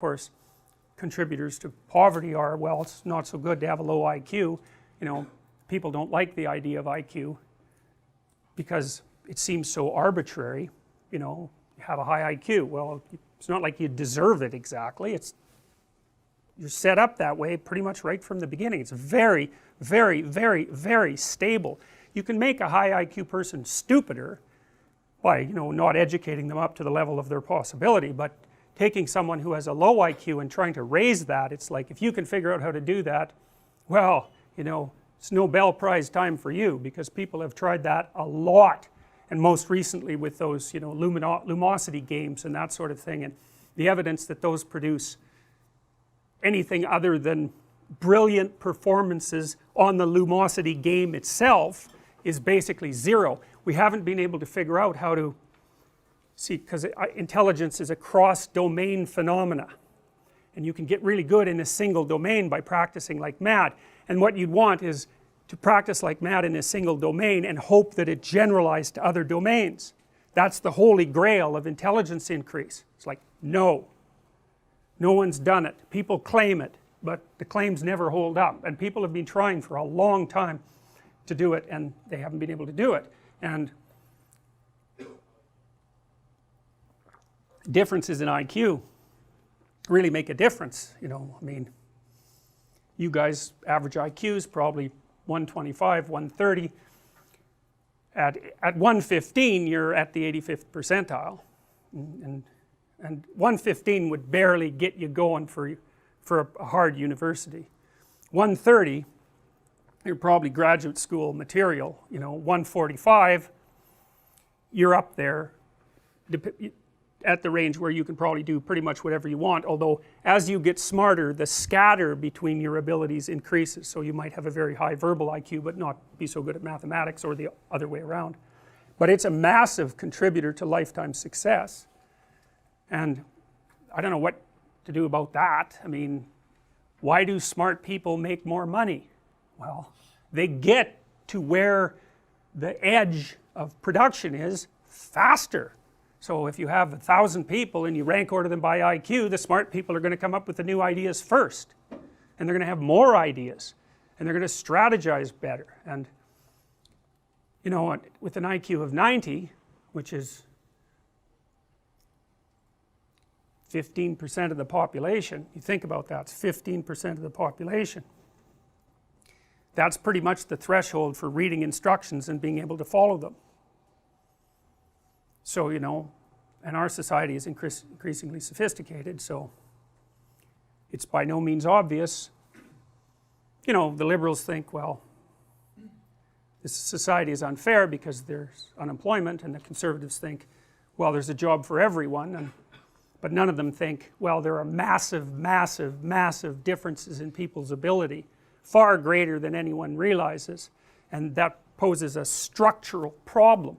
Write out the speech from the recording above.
course, contributors to poverty are, well, it's not so good to have a low IQ. You know, people don't like the idea of IQ because it seems so arbitrary. You know, you have a high IQ, well, it's not like you deserve it exactly. You're set up that way pretty much right from the beginning. It's very, very, very, very stable. You can make a high IQ person stupider by, you know, not educating them up to the level of their possibility, but taking someone who has a low IQ and trying to raise that, it's like, if you can figure out how to do that, well, you know, it's Nobel Prize time for you, because people have tried that a lot, and most recently with those, you know, lumosity games and that sort of thing, and the evidence that those produce anything other than brilliant performances on the lumosity game itself is basically zero. We haven't been able to figure out how to see, because intelligence is a cross-domain phenomena, and you can get really good in a single domain by practicing like mad, and what you'd want is to practice like mad in a single domain and hope that it generalized to other domains. That's the holy grail of intelligence increase. It's like, no one's done it. People claim it, but the claims never hold up, and people have been trying for a long time to do it, and they haven't been able to do it. And differences in IQ really make a difference. You know, I mean, you guys, average IQ is probably 125, 130. At 115 you're at the 85th percentile, and 115 would barely get you going for a hard university. 130 you're probably graduate school material. You know, 145 you're up there at the range where you can probably do pretty much whatever you want, although as you get smarter the scatter between your abilities increases, so you might have a very high verbal IQ but not be so good at mathematics, or the other way around. But it's a massive contributor to lifetime success, and I don't know what to do about that. I mean, why do smart people make more money? Well, they get to where the edge of production is faster. So if you have 1,000 people and you rank order them by IQ, the smart people are going to come up with the new ideas first, and they're going to have more ideas, and they're going to strategize better. And you know, with an IQ of 90, which is 15% of the population, you think about that, it's 15% of the population. That's pretty much the threshold for reading instructions and being able to follow them. So, you know, and our society is increasingly sophisticated, so it's by no means obvious. You know, the liberals think, well, this society is unfair because there's unemployment, and the conservatives think, well, there's a job for everyone, but none of them think, well, there are massive, massive, massive differences in people's ability, far greater than anyone realizes, and that poses a structural problem.